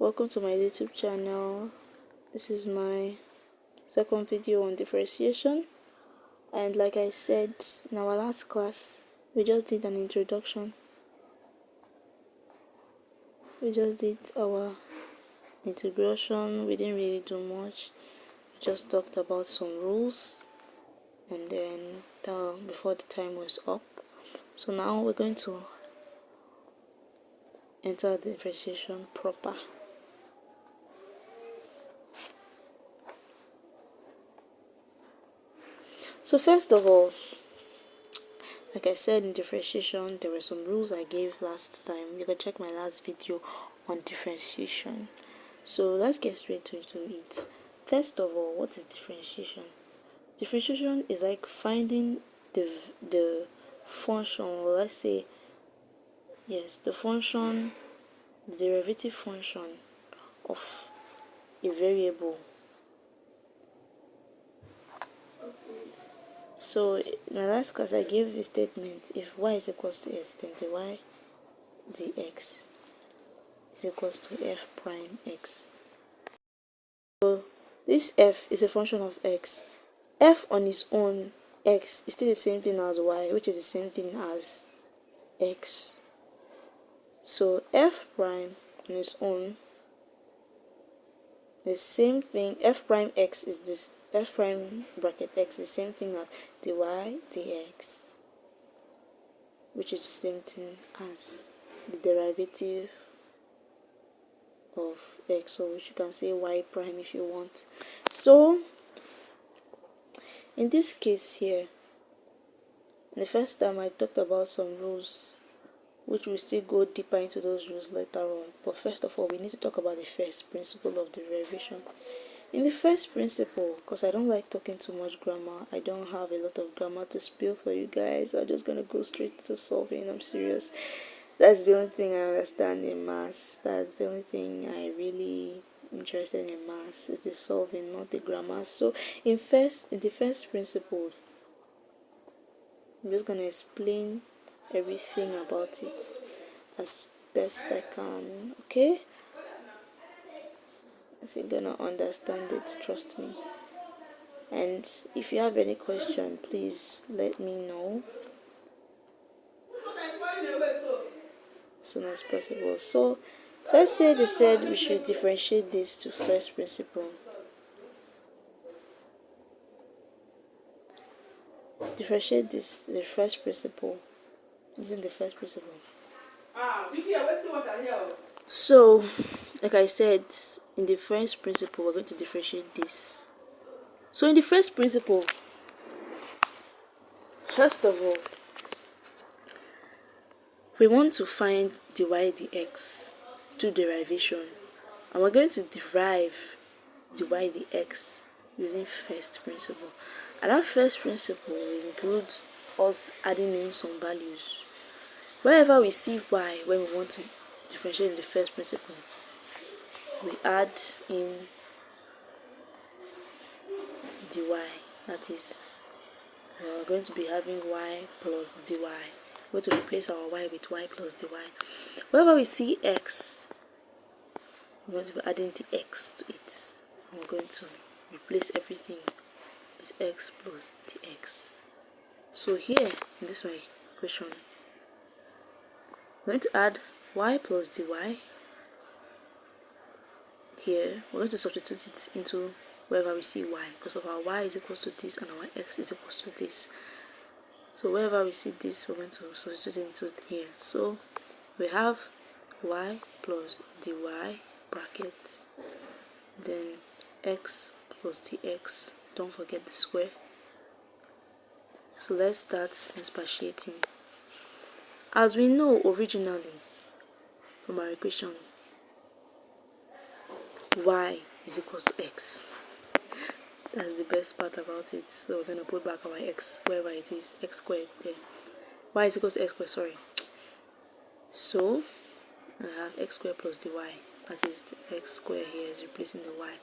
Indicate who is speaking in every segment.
Speaker 1: Welcome to my YouTube channel. This is my second video on differentiation, and like I said in our last class, we just did an introduction. We just did our integration. We didn't really do much. We just talked about some rules, and then before the time was up. So now we're going to enter the differentiation proper. So first of all, like I said in differentiation, there were some rules I gave last time. You can check my last video on differentiation. So let's get straight into it. First of all, what is differentiation? Differentiation is like finding the function, or let's say, yes, the function, the derivative function of a variable. So in my last class, I gave a statement: if y is equals to s, then dy dx is equals to f prime x. So this f is a function of x. F on its own, x, is still the same thing as y, which is the same thing as x. So f prime on its own, the same thing. F prime x is this, f prime bracket x is the same thing as dy dx, which is the same thing as the derivative of x, or which you can say y prime if you want. So in this case here, the first time I talked about some rules, which will still go deeper into those rules later on. But first of all, we need to talk about the first principle of derivation. In the first principle, because I don't like talking too much grammar, I don't have a lot of grammar to spill for you guys. I'm just gonna go straight to solving. I'm serious. That's the only thing I understand in maths. That's the only thing I really interested in maths, is the solving, not the grammar. So in the first principle, I'm just gonna explain everything about it as best I can, okay? So you're gonna understand it, trust me. And if you have any question, please let me know as soon as possible. So let's say they said we should differentiate this to first principle. Differentiate this the first principle, using the first principle. So like I said, in the first principle, we're going to differentiate this. So in the first principle, first of all, we want to find dy dx through derivation, and we're going to derive dy dx using first principle. And that first principle will include us adding in some values. Wherever we see y when we want to differentiate in the first principle, we add in dy. That is, we're going to be having y plus dy. We're going to replace our y with y plus dy. Wherever we see x, we're going to be adding the x to it, and we're going to replace everything with x plus dx. So here in this my equation, we're going to add y plus dy. Here we're going to substitute it into wherever we see y, because of our y is equals to this and our x is equals to this. So wherever we see this, we're going to substitute it into here. So we have y plus dy bracket, then x plus dx, don't forget the square. So let's start expatiating. As we know originally from our equation, y is equals to x. That's the best part about it. So we're going to put back our x wherever it is, x squared there. Y is equals to x squared, sorry. So I have x squared plus dy. That is the x squared here is replacing the y.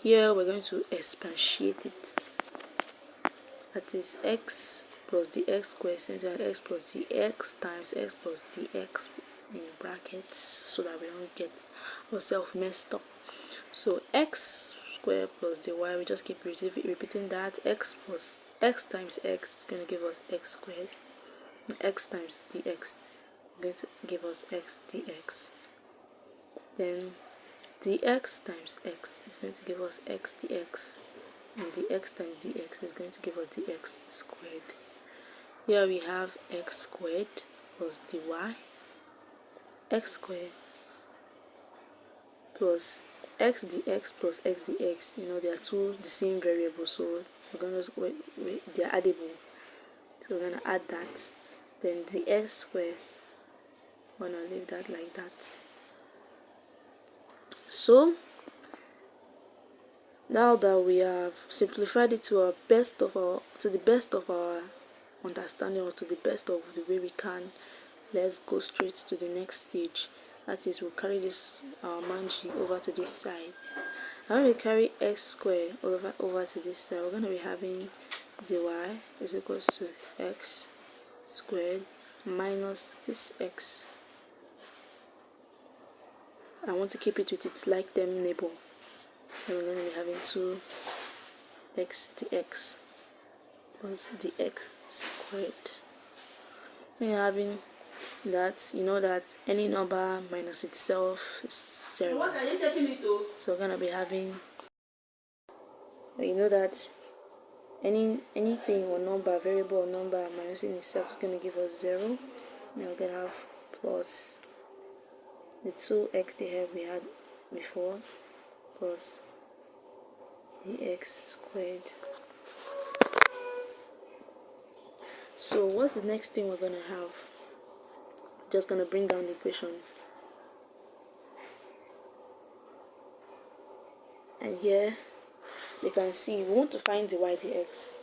Speaker 1: Here we're going to expatiate it. That is x plus the x squared, same thing as x plus the x times x plus the x in brackets so that we don't get ourselves messed up. So x squared plus dy, we just keep repeating that. X plus x times x is going to give us x squared. X times dx is going to give us x dx. Then dx times x is going to give us x dx, and dx times dx is going to give us dx squared. Here we have x squared plus dy, x squared plus x dx plus x dx. You know, they are two the same variables, so we're going to they are addable, so we're going to add that. Then the x squared, I'm going to leave that like that. So now that we have simplified it to the best of our understanding, or to the best of the way we can, let's go straight to the next stage. That is, we'll carry this manji over to this side. And when we carry x squared over to this side, we're going to be having dy is equals to x squared minus this x. I want to keep it with its like term neighbor. And we're going to be having 2x dx plus dx squared. We're having that, you know that any number minus itself is 0. What are you taking it to? So we're going to be having, you know that anything or number, variable or number minusing itself is going to give us 0. And we're going to have plus the 2x we had before plus the x squared. So what's the next thing we're going to have? Just going to bring down the equation, and here you can see we want to find dy dx,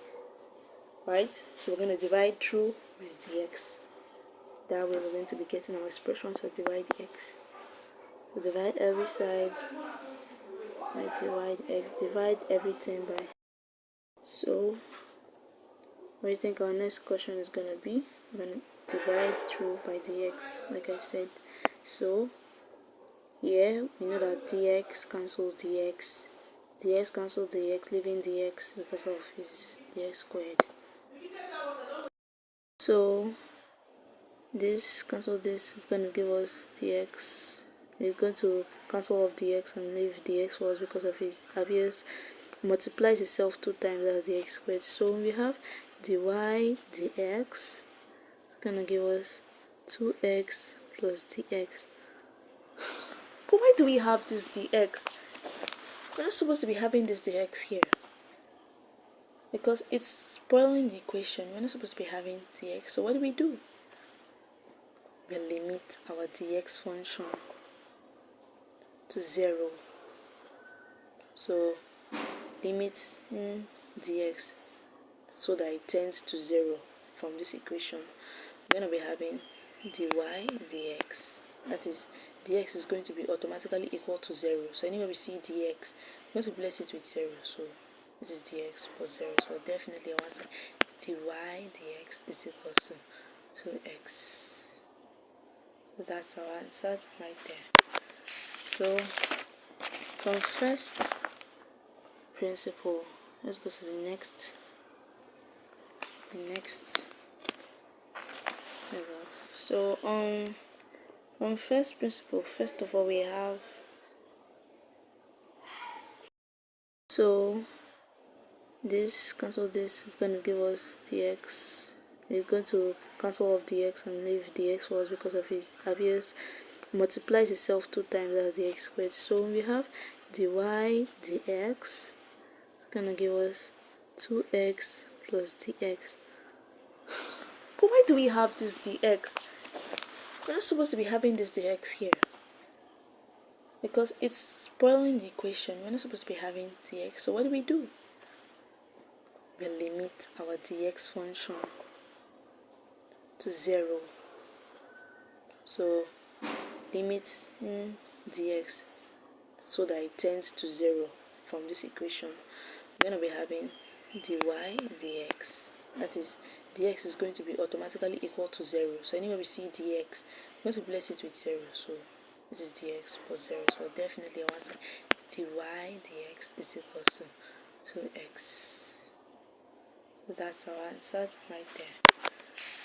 Speaker 1: right? So we're going to divide through by dx. That way we're going to be getting our expressions for dy dx. So divide every side by dy dx, divide everything by. So what do you think our next question is going to be? We're going to divide through by dx, like I said. So here we know that dx cancels dx, dx cancels dx, leaving dx because of his dx squared. So this cancel this is going to give us dx. We're going to cancel off dx and leave dx was because of his abs multiplies itself 2 times as dx squared. So we have dy dx. It's going to give us 2x plus dx. But why do we have this dx? We're not supposed to be having this dx here, because it's spoiling the equation. We're not supposed to be having dx. So what do? We limit our dx function to 0. So limit in dx so that it tends to 0 from this equation. We're going to be having dy dx. That is, dx is going to be automatically equal to 0. So anywhere we see dx, we're going to replace it with 0. So this is dx plus 0. So definitely I want to say dy dx is equal to 2x. So that's our answer right there. So from first principle, let's go to the next level. So on first principle, first of all we have, so this cancel this is going to give us dx. We're going to cancel off dx and leave dx was because of his abs multiplies itself 2 times as dx squared. So we have dy dx. It's going to give us 2x plus dx. But why do we have this dx? We're not supposed to be having this dx here, because it's spoiling the equation. We're not supposed to be having dx. So what do? We limit our dx function to 0. So limit in dx so that it tends to 0 from this equation. We're going to be having dy dx. That is, dx is going to be automatically equal to 0. So anywhere we see dx, going to replace it with 0. So this is dx plus 0. So definitely our answer is dy dx is equal to 2x. So that's our answer right there.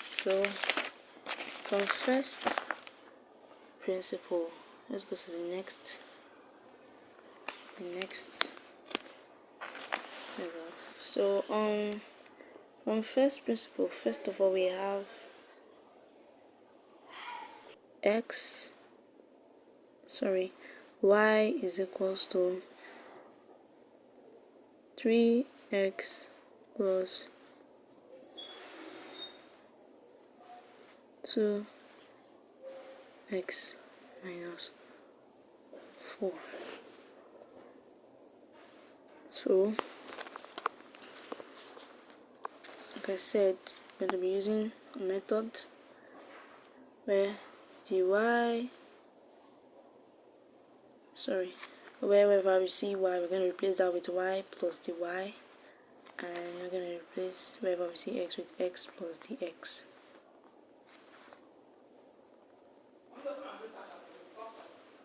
Speaker 1: So from first principle, let's go to the next level. So from first principle, first of all we have y is equals to 3x plus 2x minus 4. So like I said, we're going to be using a method where wherever we see y, we're going to replace that with y plus dy, and we're going to replace wherever we see x with x plus dx.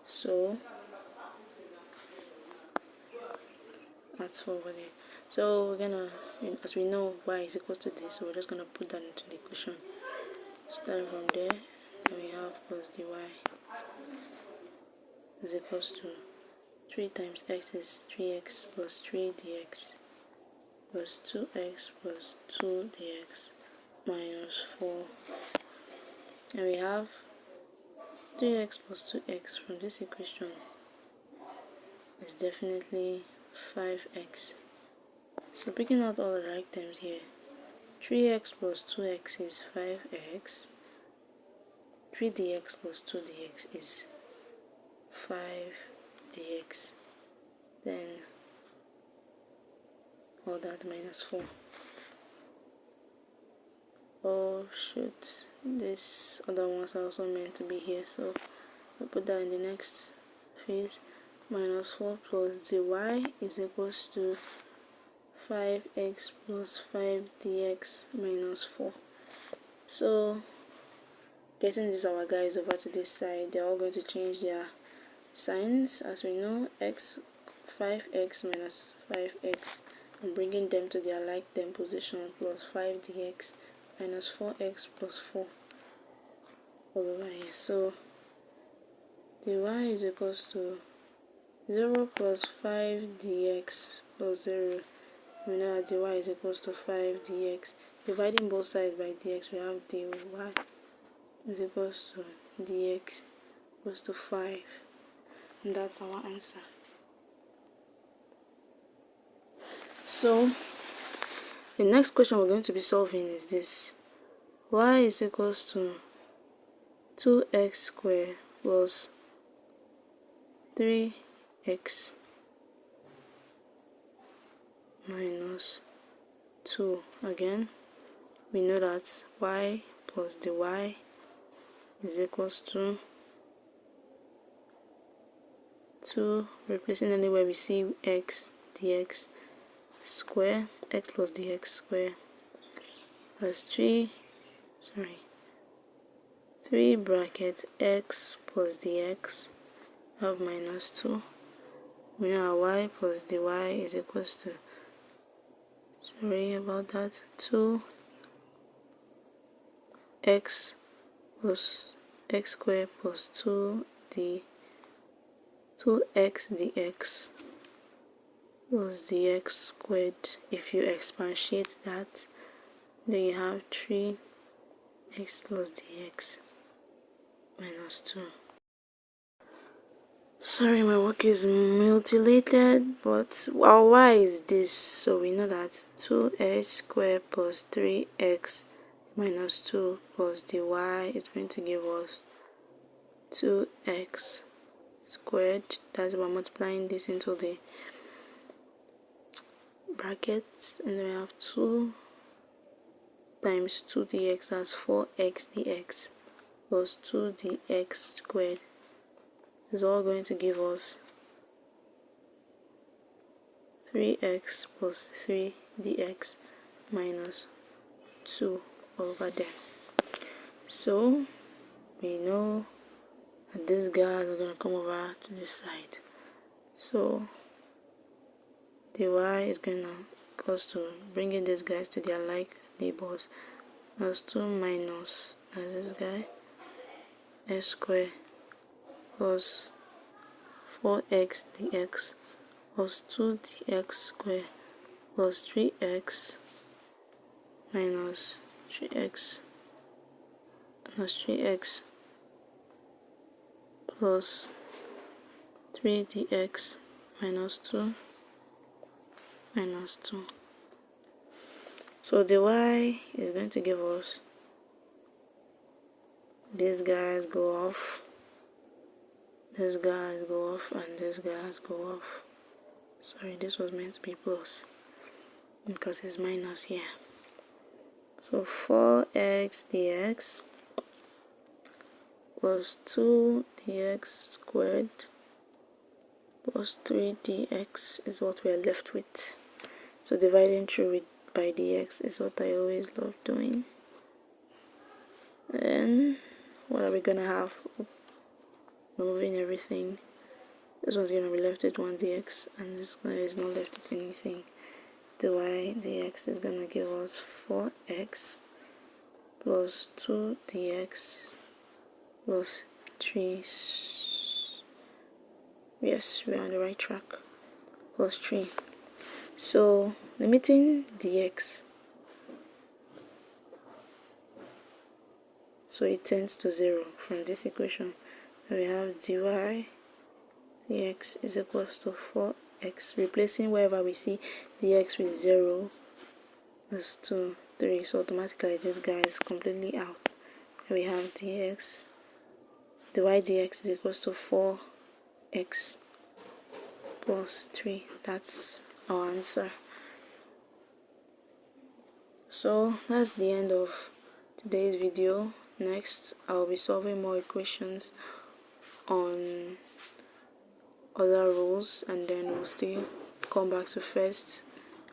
Speaker 1: So that's over there. So we're gonna, as we know, y is equal to this, so we're just gonna put that into the equation. Starting from there, then we have plus dy is equals to 3 times x is 3x plus 3 dx plus 2x plus 2 dx minus 4. And we have 3x plus 2x from this equation is definitely 5x. So picking out all the like terms here, 3x plus 2x is 5x, 3dx plus 2dx is 5dx, then all that minus 4. Oh shoot, this other ones are also meant to be here, so we'll put that in the next phase. Minus 4 plus dy is equals to 5x plus 5dx minus 4. So getting these our guys over to this side, they're all going to change their signs. As we know, 5x minus 5x, and bringing them to their like term position, plus 5dx minus 4x plus 4 over here. So dy is equals to 0 plus 5dx plus 0. We know that dy is equals to 5dx. Dividing both sides by dx, we have dy is equals to dx equals to 5. And that's our answer. So the next question we're going to be solving is this. Y is equals to 2x squared plus 3x minus 2. Again, we know that y plus dy is equals to 2, replacing anywhere we see x dx square, x plus dx square, plus 3 bracket x plus dx of minus 2. We know our y plus dy is equals to 2x plus x squared plus 2x dx plus dx squared. If you expatiate that, then you have 3x plus dx minus 2. Sorry, my work is mutilated, but our y is this, so we know that 2x squared plus 3x minus 2 plus dy is going to give us 2x squared. That's why we're multiplying this into the brackets, and then we have 2 times 2 dx, that's 4x dx plus 2 dx squared is all going to give us 3x plus 3 dx minus 2 over there. So we know that these guys are going to come over to this side. So dy is going to cause to bringing these guys to their like neighbors. Plus 2 minus as this guy x squared plus 4x dx plus 2 dx squared plus 3x minus 3x minus 3x plus 3 dx minus 2 minus 2. So the y is going to give us these guys go off, these guys go off, and these guys go off. Sorry, this was meant to be plus because it's minus here. So 4x dx plus 2 dx squared plus 3 dx is what we are left with. So dividing through it by dx is what I always love doing. Then what are we gonna have? Moving everything. This one's gonna be left with 1 dx, and this guy is not left with anything. Dy dx is gonna give us 4x plus 2 dx plus 3. Yes, we're on the right track. Plus 3. So limiting dx, so it tends to 0 from this equation. We have dy dx is equals to 4x, replacing wherever we see dx with 0 is 2, 3, so automatically this guy is completely out. We have dx, dy dx is equals to 4x plus 3. That's our answer. So that's the end of today's video. Next, I'll be solving more equations on other rules, and then we'll still come back to first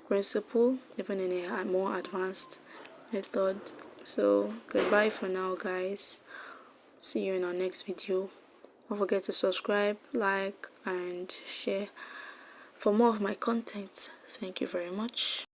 Speaker 1: principle, even in a more advanced method. So goodbye for now, guys. See you in our next video. Don't forget to subscribe, like, and share for more of my content. Thank you very much.